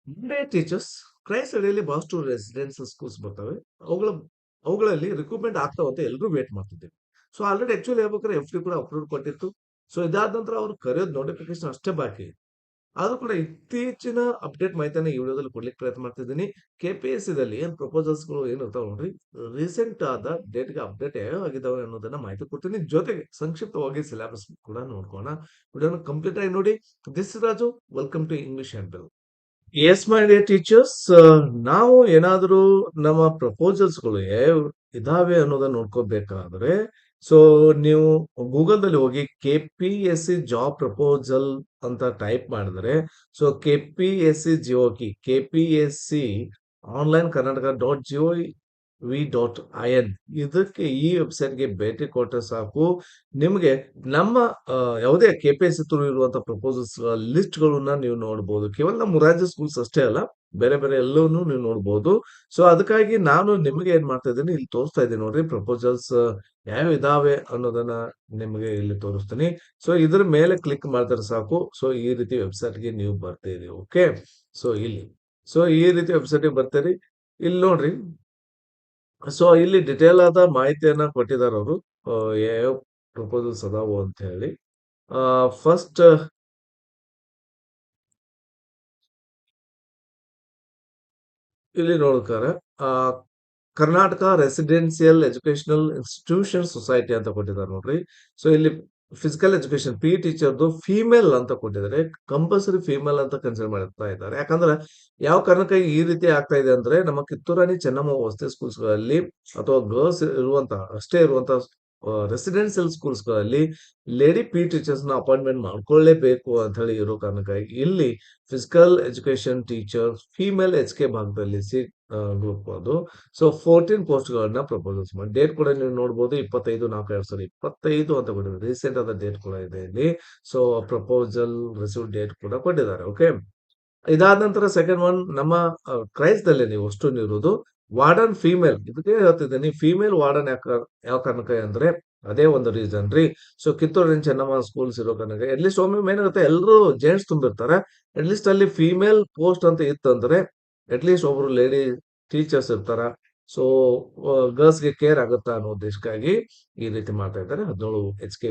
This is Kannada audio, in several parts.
ಮಂಡೇ ಟೀಚರ್ಸ್ ಕ್ರೈಸ್ಟ್ ಅಡಿಯಲ್ಲಿ ಬಹಳಷ್ಟು ರೆಸಿಡೆನ್ಸಿಯಲ್ ಸ್ಕೂಲ್ಸ್ ಬರ್ತವೆ. ಅವುಗಳ ಅವುಗಳಲ್ಲಿ ರಿಕ್ರೂಟ್ಮೆಂಟ್ ಆಗ್ತಾವ ಅಂತ ಎಲ್ಲರೂ ವೇಟ್ ಮಾಡ್ತಿದ್ದೇವೆ. ಸೊ ಆಲ್ರೆಡಿ ಆಕ್ಚುಲಿ ಹೇಳ್ಬೇಕಾದ್ರೆ ಎಫ್ ಡಿ ಕೂಡ ಅಪ್ರೂವ್ ಕೊಟ್ಟಿತ್ತು. ಸೊ ಇದಾದ ನಂತರ ಅವ್ರು ಕರೆಯೋದು ನೋಟಿಫಿಕೇಶನ್ ಅಷ್ಟೇ ಬಾಕಿ. ಆದ್ರೂ ಕೂಡ ಇತ್ತೀಚಿನ ಅಪ್ಡೇಟ್ ಮಾಹಿತಿಯನ್ನ ಈ ವಿಡಿಯೋದಲ್ಲಿ ಕೊಡ್ಲಿಕ್ಕೆ ಪ್ರಯತ್ನ ಮಾಡ್ತಿದ್ದೀನಿ. ಕೆಪಿಎಸ್ಸಿ ದಲ್ಲಿ ಏನ್ ಪ್ರಪೋಸಲ್ಸ್ಗಳು ಏನಿರ್ತಾವ ನೋಡ್ರಿ, ರೀಸೆಂಟ್ ಆದ ಡೇಟ್‌ಗೆ ಅಪ್ಡೇಟ್ ಯಾವ್ಯಾವ ಆಗಿದಾವೆ ಅನ್ನೋದನ್ನ ಮಾಹಿತಿ ಕೊಡ್ತೀನಿ. ಜೊತೆಗೆ ಸಂಕ್ಷಿಪ್ತವಾಗಿ ಸಿಲೆಬಸ್ ಕೂಡ ನೋಡ್ಕೋಣ. ವಿಡಿಯೋನ ಕಂಪ್ಲೀಟ್ ಆಗಿ ನೋಡಿ. This is Raju. Welcome to English and bell. Yes my dear teachers, ನಾವು ಏನಾದರೂ ನಮ್ಮ ಪ್ರಪೋಸಲ್ಸ್ಗಳು ಯಾವ ಇದಾವೆ ಅನ್ನೋದನ್ನ ನೋಡ್ಕೋಬೇಕಾದ್ರೆ, ಸೊ ನೀವು ಗೂಗಲ್‌ದಲ್ಲಿ ಹೋಗಿ KPSC ಜಾಬ್ ಪ್ರಪೋಸಲ್ ಅಂತ ಟೈಪ್ ಮಾಡಿದ್ರೆ, so KPSC ಜಿಒಕಿ KPSC online Karnataka dot gov.in ಇದಕ್ಕೆ ಈ ವೆಬ್ಸೈಟ್‌ಗೆ ಭೇಟಿ ಕೊಟ್ರೆ ಸಾಕು. ನಿಮಗೆ ನಮ್ಮ ಯಾವುದೇ KPSC ಥ್ರೂ ಇರುವಂತಹ ಪ್ರಪೋಸಲ್ಸ್ ಲಿಸ್ಟ್‌ಗಳನ್ನ ನೀವು ನೋಡ್ಬೋದು. ಕೇವಲ ನಮ್ಮ ಮೊರಾರ್ಜಿ ಸ್ಕೂಲ್ಸ್ ಅಷ್ಟೇ ಅಲ್ಲ, ಬೇರೆ ಬೇರೆ ಎಲ್ಲವನ್ನೂ ನೀವು ನೋಡ್ಬೋದು. ಸೊ ಅದಕ್ಕಾಗಿ ನಾನು ನಿಮಗೆ ಏನ್ ಮಾಡ್ತಾ ಇದ್ದೀನಿ, ಇಲ್ಲಿ ತೋರಿಸ್ತಾ ಇದ್ದೀನಿ ನೋಡ್ರಿ ಪ್ರಪೋಸಲ್ಸ್ ಯಾವ್ಯಾವ ಇದಾವೆ ಅನ್ನೋದನ್ನ ನಿಮಗೆ ಇಲ್ಲಿ ತೋರಿಸ್ತೀನಿ. ಸೊ ಇದ್ರ ಮೇಲೆ ಕ್ಲಿಕ್ ಮಾಡಿದ್ರೆ ಸಾಕು. ಸೊ ಈ ರೀತಿ ವೆಬ್ಸೈಟ್‌ಗೆ ನೀವು ಬರ್ತೀರಿ. ಓಕೆ. ಸೊ ಇಲ್ಲಿ ಸೊ ಈ ರೀತಿ ವೆಬ್ಸೈಟ್‌ಗೆ ಬರ್ತೀರಿ. ಇಲ್ಲಿ ನೋಡ್ರಿ. ಸೊ ಇಲ್ಲಿ ಡಿಟೇಲ್ ಆದ ಮಾಹಿತಿಯನ್ನ ಕೊಟ್ಟಿದ್ದಾರೆ ಅವರು. ಯಾವ್ಯಾವ ಪ್ರಪೋಸಲ್ಸ್ ಅದಾವು ಅಂತ ಹೇಳಿ. ಫಸ್ಟ್ ಇಲ್ಲಿ ನೋಡ್ತಾರೆ. ಆ Karnataka residential educational institution society ಅಂತ ಕೊಟ್ಟಿದ್ದಾರೆ ನೋಡ್ರಿ. ಸೊ ಇಲ್ಲಿ ಫಿಸಿಕಲ್ ಎಜುಕೇಶನ್ ಟೀಚರ್ದು ಫೀಮೇಲ್ ಅಂತ ಕೊಟ್ಟಿದ್ದಾರೆ. ಕಂಪಲ್ಸರಿ ಫೀಮೇಲ್ ಅಂತ ಕನ್ಸಿಡರ್ ಮಾಡ್ತಾ ಇದ್ದಾರೆ. ಯಾಕಂದ್ರೆ ಯಾವ ಕಾರಣಕ್ಕಾಗಿ ಈ ರೀತಿ ಆಗ್ತಾ ಇದೆ ಅಂದ್ರೆ, ನಮ್ಮ ಕಿತ್ತೂರಾಣಿ ಚೆನ್ನಮ್ಮ ವಸತಿ ಸ್ಕೂಲ್ಸ್ ಗಳಲ್ಲಿ ಅಥವಾ ಗರ್ಲ್ಸ್ ಇರುವಂತ ಅಷ್ಟೇ ಇರುವಂತ ರೆಸಿಡೆನ್ಸಿಯಲ್ ಸ್ಕೂಲ್ಸ್ ಗಳಲ್ಲಿ ಲೇಡಿ ಟೀಚರ್ಸ್ ನ ಅಪಾಯಿಂಟ್ಮೆಂಟ್ ಮಾಡ್ಕೊಳ್ಳೇಬೇಕು ಅಂತ ಹೇಳಿ ಇರೋ ಕಾರಣಕ್ಕಾಗಿ ಇಲ್ಲಿ physical education teacher female HK ಭಾಗದಲ್ಲಿ ಗ್ರೂಪ್ ಅದು. ಸೊ 14 ಪೋಸ್ಟ್ ಗಳನ್ನ ಪ್ರಪೋಸಲ್ಸ್ ಮಾಡಿ ಡೇಟ್ ಕೂಡ ನೀವು ನೋಡಬಹುದು. 25/4/2025 ಅಂತ ಕೊಟ್ಟಿದ್ದಾರೆ. ರೀಸೆಂಟ್ ಆದ ಡೇಟ್ ಕೂಡ ಇದೆ ಇಲ್ಲಿ. ಸೊ ಪ್ರಪೋಸಲ್ ರಿಸೀವ್ ಡೇಟ್ ಕೂಡ ಕೊಟ್ಟಿದ್ದಾರೆ. ಓಕೆ. ಇದಾದ ನಂತರ ಸೆಕೆಂಡ್ ಒನ್, ನಮ್ಮ ಕ್ರೈಸ್ದಲ್ಲಿ ನೀವು ಅಷ್ಟು ಇರುವುದು ವಾರ್ಡನ್ ಫೀಮೇಲ್. ಇದಕ್ಕೆ ಹೇಳ್ತಿದ್ದೀನಿ, ಫೀಮೇಲ್ ವಾರ್ಡನ್ ಯಾವ ಕಾರಣಕ್ಕೆ ಅಂದ್ರೆ ಅದೇ ಒಂದು ರೀಸನ್ ರೀ. ಸೊ ಕಿತ್ತೂರಿನ ಚೆನ್ನಮ್ಮ ಸ್ಕೂಲ್ಸ್ ಇರೋ ಕಾರಣಕ್ಕೆ ಅಟ್ಲೀಸ್ಟ್ ಒಮ್ಮೆ ಏನಾಗುತ್ತೆ, ಎಲ್ಲರೂ ಜೆಂಟ್ಸ್ ತುಂಬಿರ್ತಾರೆ. ಅಟ್ಲೀಸ್ಟ್ ಅಲ್ಲಿ ಫೀಮೇಲ್ ಪೋಸ್ಟ್ ಅಂತ ಇತ್ತಂದ್ರೆ ಅಟ್ಲೀಸ್ಟ್ ಒಬ್ರು ಲೇಡಿ ಟೀಚರ್ಸ್ ಇರ್ತಾರ. ಸೊ ಗರ್ಲ್ಸ್ಗೆ ಕೇರ್ ಆಗುತ್ತಾ ಅನ್ನೋ ಉದ್ದೇಶಕ್ಕಾಗಿ ಈ ರೀತಿ ಮಾಡ್ತಾ ಇದ್ದಾರೆ. 17 HK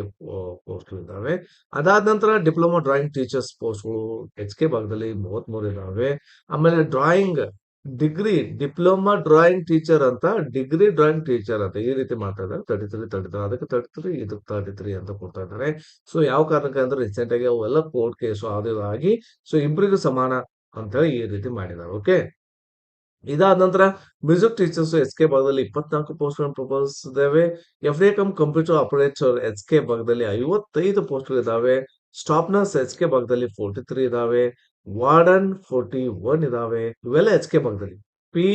ಪೋಸ್ಟ್ ಇದ್ದಾವೆ. ಅದಾದ ನಂತರ ಡಿಪ್ಲೊಮಾ ಡ್ರಾಯಿಂಗ್ ಟೀಚರ್ಸ್ ಪೋಸ್ಟ್‌ಗಳು HK ಭಾಗದಲ್ಲಿ 33 ಇದಾವೆ. ಆಮೇಲೆ drawing degree diploma drawing teacher ಅಂತ, ಡಿಗ್ರಿ ಡ್ರಾಯಿಂಗ್ ಟೀಚರ್ ಅಂತ ಈ ರೀತಿ ಮಾಡ್ತಾ ಇದ್ದಾರೆ. 33 ಅದಕ್ಕೆ 33 ಇದಕ್ಕೆ 33 ಅಂತ ಕೊಡ್ತಾ ಇದ್ದಾರೆ. ಸೊ ಯಾವ ಕಾರಣಕ್ಕೆ ಅಂದ್ರೆ ರೀಸೆಂಟ್ ಆಗಿ ಅವೆಲ್ಲ ಕೋರ್ಟ್ ಕೇಸು ಅದು ಇದು ಆಗಿ ಸೊ ಇಬ್ಬರಿಗೂ ಸಮಾನ ಅಂತ ಹೇಳಿ ಈ ರೀತಿ ಮಾಡಿದ್ದಾರೆ. ಓಕೆ. ಇದಾದ ನಂತರ ಮ್ಯೂಸಿಕ್ ಟೀಚರ್ಸ್ HK ಭಾಗದಲ್ಲಿ 24 ಪೋಸ್ಟ್ ಪ್ರಪೋಸಲ್ಸ್ ಇದಾವೆ. FA come computer operator HK ಭಾಗದಲ್ಲಿ 55 ಪೋಸ್ಟ್ ಇದಾವೆ. ಸ್ಟಾಫ್ ನರ್ಸ್ HK ಭಾಗದಲ್ಲಿ 43 ಇದಾವೆ. ವಾರ್ಡನ್ 41 ಇದಾವೆ. ಇವೆಲ್ಲ HK ಭಾಗದಲ್ಲಿ. ಪಿ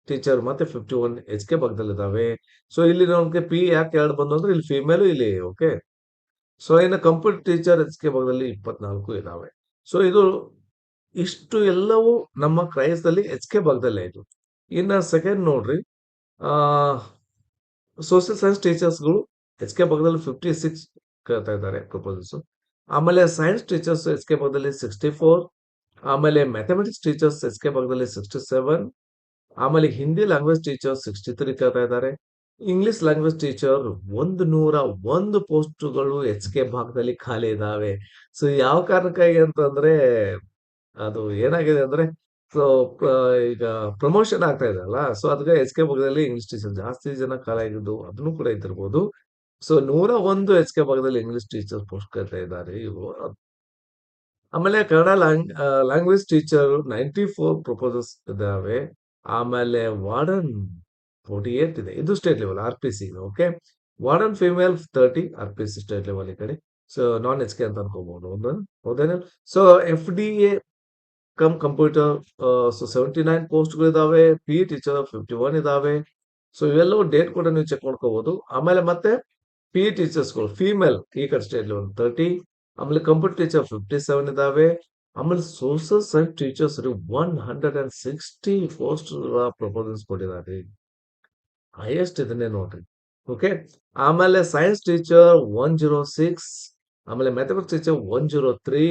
ಟೀಚರ್ ಮತ್ತೆ 51 HK ಭಾಗದಲ್ಲಿ ಇದಾವೆ. ಸೊ ಇಲ್ಲಿ ನಮ್ಗೆ ಪಿ ಯಾಕೆ ಎರಡು ಬಂದು ಅಂದ್ರೆ ಇಲ್ಲಿ ಫಿಮೇಲ್ ಇಲ್ಲಿ. ಓಕೆ. ಸೊ ಇನ್ನು ಕಂಪ್ಯೂಟರ್ ಟೀಚರ್ HK ಭಾಗದಲ್ಲಿ 24 ಇದಾವೆ. ಸೊ ಇದು ಇಷ್ಟು ಎಲ್ಲವೂ ನಮ್ಮ ಕ್ರೈಸ್ದಲ್ಲಿ HK ಭಾಗದಲ್ಲೇ ಆಯ್ತು. ಇನ್ನ ಸೆಕೆಂಡ್ ನೋಡ್ರಿ, ಆ ಸೋಷಿಯಲ್ ಸೈನ್ಸ್ ಟೀಚರ್ಸ್‌ಗಳು HK ಭಾಗದಲ್ಲಿ 56 ಕೇಳ್ತಾ ಇದ್ದಾರೆ ಪ್ರಪೋಸಲ್ಸ್. ಆಮೇಲೆ ಸೈನ್ಸ್ ಟೀಚರ್ಸ್ HK ಭಾಗದಲ್ಲಿ 64. ಆಮೇಲೆ ಮ್ಯಾಥಮೆಟಿಕ್ಸ್ ಟೀಚರ್ಸ್ HK ಭಾಗದಲ್ಲಿ 67. ಆಮೇಲೆ ಹಿಂದಿ ಲ್ಯಾಂಗ್ವೇಜ್ ಟೀಚರ್ 63 ಕೇಳ್ತಾ ಇದ್ದಾರೆ. ಇಂಗ್ಲಿಷ್ ಲ್ಯಾಂಗ್ವೇಜ್ ಟೀಚರ್ 101 ಪೋಸ್ಟ್‌ಗಳು HK ಭಾಗದಲ್ಲಿ ಖಾಲಿ ಇದಾವೆ. ಸೊ ಯಾವ ಕಾರಣಕ್ಕಾಗಿ ಅಂತಂದ್ರೆ ಅದು ಏನಾಗಿದೆ ಅಂದ್ರೆ, ಸೊ ಈಗ ಪ್ರಮೋಷನ್ ಆಗ್ತಾ ಇದೆ ಅಲ್ಲ, ಸೊ ಅದಕ್ಕೆ HK ಭಾಗದಲ್ಲಿ ಇಂಗ್ಲಿಷ್ ಟೀಚರ್ ಜಾಸ್ತಿ ಜನ ಖಾಲಿ ಆಗಿದ್ದು ಅದನ್ನು ಕೂಡ ಇದ್ದಿರ್ಬೋದು. ಸೊ 101 HK ಭಾಗದಲ್ಲಿ ಇಂಗ್ಲಿಷ್ ಟೀಚರ್ ಪೋಸ್ಟ್ ಕರೀತಾ ಇದ್ದಾರೆ ಇವರು. ಆಮೇಲೆ ಕನ್ನಡ ಲ್ಯಾಂಗ್ವೇಜ್ ಟೀಚರ್ 94 ಪ್ರಪೋಸಲ್ಸ್ ಇದಾವೆ. ಆಮೇಲೆ ವಾರ್ಡನ್ 48 ಇದೆ. ಇದು state level RPC. Okay. Warden female 30 RPC state level ಈ ಕಡೆ. ಸೊ ನಾನ್ HK ಅಂತ ಅನ್ಕೋಬಹುದು. ಹೌದೇನ? So FDA cum computer so 79 ಪೋಸ್ಟ್‌ಗಳಿದಾವೆ. PE ಟೀಚರ್ 51 ಇದಾವೆ. ಸೊ ಇವೆಲ್ಲವೂ ಡೇಟ್ ಕೂಡ ನೀವು ಚೆಕ್ ಮಾಡ್ಕೋಬಹುದು. ಆಮೇಲೆ ಮತ್ತೆ PE ಟೀಚರ್ಸ್‌ಗಳು ಫೀಮೇಲ್ ಈ ಕಡೆ ಸ್ಟೇಟ್ ಲೆವೆಲ್ 30. ಆಮೇಲೆ ಕಂಪ್ಯೂಟರ್ ಟೀಚರ್ 57 ಇದಾವೆ. ಆಮೇಲೆ social science teachers 160 post proposals ಕೊಟ್ಟಿದ್ದಾರೆ. ಹೈಯೆಸ್ಟ್ ಇದನ್ನೇ ನೋಡ್ರಿ. ಓಕೆ. ಆಮೇಲೆ ಸೈನ್ಸ್ ಟೀಚರ್ 106. ಆಮೇಲೆ ಮ್ಯಾಥಮೆಟಿಕ್ಸ್ ಟೀಚರ್ 103.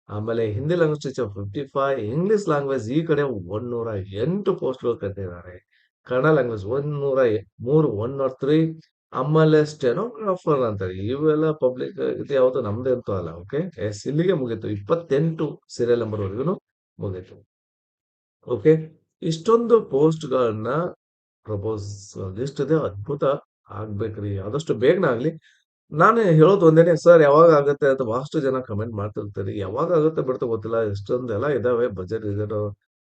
ಆಮೇಲೆ Hindi language teacher 55, English language ಈ ಕಡೆ 108 ಪೋಸ್ಟ್‌ಗಳು ಕರೆದಿದ್ದಾರೆ. ಕನ್ನಡ ಲ್ಯಾಂಗ್ವೇಜ್ 103, ಆಮೇಲೆ ಸ್ಟೆನೋಗ್ರಾಫರ್ ಅಂತಾರೆ. ಇವೆಲ್ಲ ಪಬ್ಲಿಕ್ ಇದು ಯಾವುದು ನಮ್ದಂತೂ ಅಲ್ಲ. ಓಕೆ. ಎಸ್ ಇಲ್ಲಿಗೆ ಮುಗೀತು. 28 ಸೀರಿಯಲ್ ನಂಬರ್ ವರೆಗೂ ಮುಗೀತು. ಓಕೆ. ಇಷ್ಟೊಂದು ಪೋಸ್ಟ್‌ಗಳನ್ನ ಪ್ರಪೋಸ್ ಲಿಸ್ಟ್ ಇದೆ. ಅದ್ಭುತ ಆಗ್ಬೇಕ್ರಿ. ಆದಷ್ಟು ಬೇಗನೆ ಆಗ್ಲಿ. ನಾನು ಹೇಳೋದು ಒಂದೇನೆ ಸರ್ ಯಾವಾಗ ಆಗುತ್ತೆ ಅಂತ ಬಹಳಷ್ಟು ಜನ ಕಮೆಂಟ್ ಮಾಡ್ತಿರ್ತೀರಿ. ಯಾವಾಗ ಆಗುತ್ತೆ ಬಿಡುತ್ತೋ ಗೊತ್ತಿಲ್ಲ. ಎಷ್ಟೊಂದೆಲ್ಲ ಇದಾವೆ ಬಜೆಟ್ ಇದನ್ನು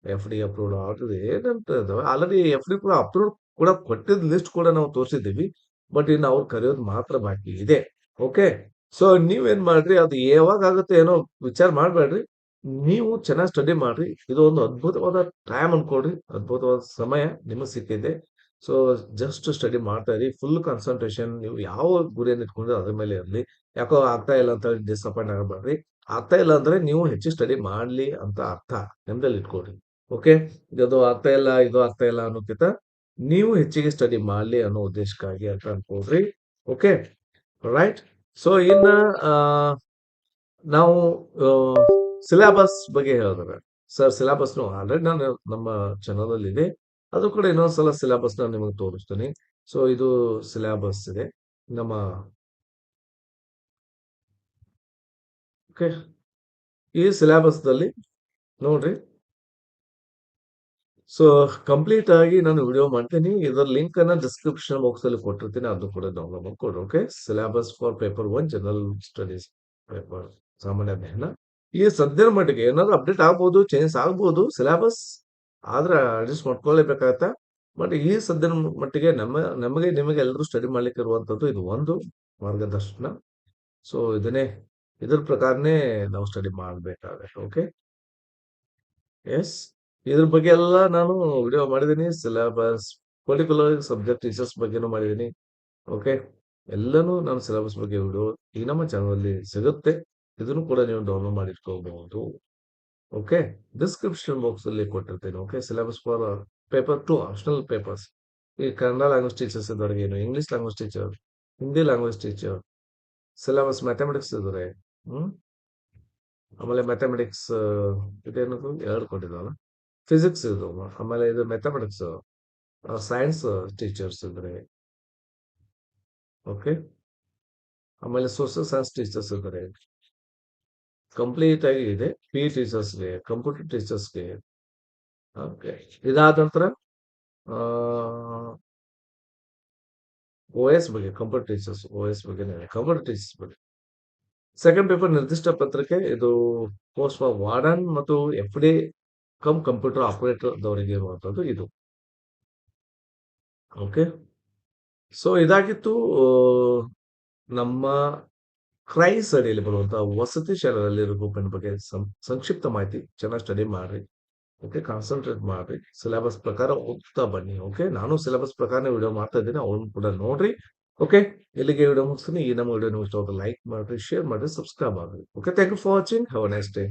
ಎಫ್‌ಡಿ ಅಪ್ರೂವ್ಡ್ ಆಲ್ರೆಡಿ ಏನಂತ ಇದಾವೆ. ಆಲ್ರೆಡಿ ಎಫ್‌ಡಿ ಕೂಡ ಅಪ್ರೂವ್ಡ್ ಕೂಡ ಕೊಟ್ಟಿದ್ದ ಲಿಸ್ಟ್ ಕೂಡ ನಾವು ತೋರಿಸಿದ್ದೀವಿ. ಬಟ್ ಇನ್ನು ಅವ್ರು ಕರೆಯೋದು ಮಾತ್ರ ಬಾಕಿ ಇದೆ. ಓಕೆ. ಸೊ ನೀವೇನ್ ಮಾಡ್ರಿ ಅದು ಯಾವಾಗ ಆಗುತ್ತೆ ಏನೋ ವಿಚಾರ ಮಾಡ್ಬೇಡ್ರಿ. ನೀವು ಚೆನ್ನಾಗಿ ಸ್ಟಡಿ ಮಾಡ್ರಿ. ಇದು ಒಂದು ಅದ್ಭುತವಾದ ಟೈಮ್ ಅನ್ಕೊಳ್ರಿ. ಅದ್ಭುತವಾದ ಸಮಯ ನಿಮಗೆ ಸಿಕ್ಕಿದೆ. ಸೊ ಜಸ್ಟ್ ಸ್ಟಡಿ ಮಾಡ್ತಾ ಇರಿ. ಫುಲ್ ಕಾನ್ಸಂಟ್ರೇಷನ್ ನೀವು ಯಾವ ಗುರಿಯನ್ನು ಇಟ್ಕೊಂಡ್ರೆ ಅದ್ರ ಮೇಲೆ ಇರಲಿ. ಯಾಕೋ ಆಗ್ತಾ ಇಲ್ಲ ಅಂತ ಡಿಸಪಾಯಿಂಟ್ ಆಗಬೇಡ್ರಿ. ಆಗ್ತಾ ಇಲ್ಲ ಅಂದ್ರೆ ನೀವು ಹೆಚ್ಚು ಸ್ಟಡಿ ಮಾಡ್ಲಿ ಅಂತ ಅರ್ಥ ನೆಮ್ಮದಲ್ಲಿ ಇಟ್ಕೊಳ್ರಿ. ಓಕೆ. ಇದು ಆಗ್ತಾ ಇಲ್ಲ ಇದು ಆಗ್ತಾ ಇಲ್ಲ ಅನ್ನೋಕ್ಕಿಂತ ನೀವು ಹೆಚ್ಚಿಗೆ ಸ್ಟಡಿ ಮಾಡ್ಲಿ ಅನ್ನೋ ಉದ್ದೇಶಕ್ಕಾಗಿ ಅಂತ ಅನ್ಕೊಳ್ರಿ. ಓಕೆ. ರೈಟ್. ಸೊ ಇನ್ನ ಆ, ನಾವು ಸಿಲೆಬಸ್ ಬಗ್ಗೆ ಹೇಳಿದ್ರೆ ಸರ್ ಸಿಲೆಬಸ್ನು ಆಲ್ರೆಡಿ ನಾನು ನಮ್ಮ ಚಾನಲ್ ಅಲ್ಲಿ ಇದೆ. ಅದು ಕೂಡ ಇನ್ನೊಂದ್ಸಲ ಸಿಲೆಬಸ್ ನಾನು ನಿಮಗೆ ತೋರಿಸ್ತೀನಿ. ಸೊ ಇದು ಸಿಲೆಬಸ್ ಇದೆ ನಮ್ಮ. ಓಕೆ. ಈ ಸಿಲೆಬಸ್ದಲ್ಲಿ ನೋಡ್ರಿ. ಸೊ ಕಂಪ್ಲೀಟ್ ಆಗಿ ನಾನು ವಿಡಿಯೋ ಮಾಡ್ತೀನಿ. ಇದರ ಲಿಂಕ್ ಅನ್ನ ಡಿಸ್ಕ್ರಿಪ್ಷನ್ ಬಾಕ್ಸ್ ಅಲ್ಲಿ ಕೊಟ್ಟಿರ್ತೀನಿ. ಅದು ಕೂಡ ಡೌನ್ಲೋಡ್ ಮಾಡ್ಕೊಡ್ರಿ. Okay. Syllabus for paper 1 general studies paper ಸಾಮಾನ್ಯ ಅಧ್ಯಯನ. ಈ ಸದ್ಯದ ಮಟ್ಟಿಗೆ ಏನಾದ್ರು ಅಪ್ಡೇಟ್ ಆಗ್ಬೋದು, ಚೇಂಜ್ ಆಗ್ಬೋದು ಸಿಲೆಬಸ್. ಆದ್ರೆ ಅಡ್ಜಸ್ಟ್ ಮಾಡ್ಕೊಳ್ಳೇಬೇಕಾಗತ್ತೆ. ಬಟ್ ಈ ಸದ್ಯದ ಮಟ್ಟಿಗೆ ನಮಗೆ ನಿಮಗೆ ಎಲ್ಲರೂ ಸ್ಟಡಿ ಮಾಡ್ಲಿಕ್ಕೆ ಇರುವಂತದ್ದು ಇದು ಒಂದು ಮಾರ್ಗದರ್ಶನ. ಸೊ ಇದ್ರ ಪ್ರಕಾರನೇ ನಾವು ಸ್ಟಡಿ ಮಾಡ್ಬೇಕಾಗತ್ತೆ. ಓಕೆ. ಎಸ್. ಇದ್ರ ಬಗ್ಗೆ ಎಲ್ಲ ನಾನು ವಿಡಿಯೋ ಮಾಡಿದ್ದೀನಿ. ಸಿಲೆಬಸ್ ಪರ್ಟಿಕ್ಯುಲರ್ ಸಬ್ಜೆಕ್ಟ್ ಟೀಚರ್ಸ್ ಬಗ್ಗೆನೂ ಮಾಡಿದ್ದೀನಿ. ಓಕೆ. ಎಲ್ಲನೂ ನಾನು ಸಿಲೆಬಸ್ ಬಗ್ಗೆ ವಿಡಿಯೋ ಈ ನಮ್ಮ ಚಾನಲ್ ಅಲ್ಲಿ ಸಿಗುತ್ತೆ. ಇದನ್ನು ಕೂಡ ನೀವು ಡೌನ್ಲೋಡ್ ಮಾಡಿ ಇಟ್ಕೋಬಹುದು. ಓಕೆ. ಡಿಸ್ಕ್ರಿಪ್ಷನ್ ಬಾಕ್ಸ್ ಅಲ್ಲಿ ಕೊಟ್ಟಿರ್ತೇನೆ. Okay. Syllabus for paper 2 optional papers. ಈ ಕನ್ನಡ ಲ್ಯಾಂಗ್ವೇಜ್ ಟೀಚರ್ಸ್ ಇದ್ದವ್ರಿಗೆ ಏನು, English language teacher, Hindi language teacher, syllabus mathematics ಇದ್ದಾರೆ. ಹ್ಮ್ ಆಮೇಲೆ ಮ್ಯಾಥಮೆಟಿಕ್ಸ್ ಇದೇನದು 2 ಕೊಟ್ಟಿದ್ದಾವಲ್ಲ. ಫಿಸಿಕ್ಸ್ ಇದು. ಆಮೇಲೆ ಇದು ಮ್ಯಾಥಮೆಟಿಕ್ಸ್ ಸೈನ್ಸ್ ಟೀಚರ್ಸ್ ಇದ್ದಾರೆ. ಓಕೆ. ಆಮೇಲೆ ಸೋಷಿಯಲ್ ಸೈನ್ಸ್ ಟೀಚರ್ಸ್ ಇದ್ದಾರೆ. ಕಂಪ್ಲೀಟ್ ಆಗಿ ಇದೆ. ಪಿ ಟೀಚರ್ಸ್ಗೆ, ಕಂಪ್ಯೂಟರ್ ಟೀಚರ್ಸ್ಗೆ. ಓಕೆ. ಇದಾದ ನಂತರ ಓಎಸ್ ಬಗ್ಗೆ ಕಂಪ್ಯೂಟರ್ ಟೀಚರ್ಸ್, ಓಎಸ್ ಬಗ್ಗೆ ಕಂಪ್ಯೂಟರ್ ಟೀಚರ್ಸ್ ಬಗ್ಗೆ. ಸೆಕೆಂಡ್ ಪೇಪರ್ ನಿರ್ದಿಷ್ಟ ಪತ್ರಕ್ಕೆ ಇದು ಪೋಸ್ಟ್ ಫಾರ್ ವಾರ್ಡನ್ ಮತ್ತು ಎಫ್ಡಿ ಕಂಪ್ಯೂಟರ್ ಆಪರೇಟರ್ ದವರಿಗೆ ಇರುವಂತದ್ದು ಇದು. ಓಕೆ. ಸೊ ಇದಾಗಿತ್ತು ನಮ್ಮ ಕ್ರೈಸ್ ಅಡಿಯಲ್ಲಿ ಬರುವಂತಹ ವಸತಿ ಶಾಲೆಗಳಲ್ಲಿ ರಿಕ್ರೂಟ್ಮೆಂಟ್ ಬಗ್ಗೆ ಸಂಕ್ಷಿಪ್ತ ಮಾಹಿತಿ. ಚೆನ್ನಾಗಿ ಸ್ಟಡಿ ಮಾಡ್ರಿ. ಓಕೆ. ಕಾನ್ಸಂಟ್ರೇಟ್ ಮಾಡ್ರಿ. ಸಿಲೆಬಸ್ ಪ್ರಕಾರ ಓದ್ತಾ ಬನ್ನಿ. ಓಕೆ. ನಾನು ಸಿಲೆಬಸ್ ಪ್ರಕಾರನೇ ವಿಡಿಯೋ ಮಾಡ್ತಾ ಇದ್ದೀನಿ. ಅವನು ಕೂಡ ನೋಡ್ರಿ. ಓಕೆ. ಇಲ್ಲಿಗೆ ವಿಡಿಯೋ ಮುಗಿಸ್ತೀನಿ. ಈ ನಮ್ಮ ವಿಡಿಯೋ ಇಷ್ಟ ಲೈಕ್ ಮಾಡ್ರಿ, ಶೇರ್ ಮಾಡ್ರಿ, ಸಬ್ಸ್ಕ್ರೈಬ್ ಮಾಡ್ರಿ. Okay. Thank you for watching. Have a nice day.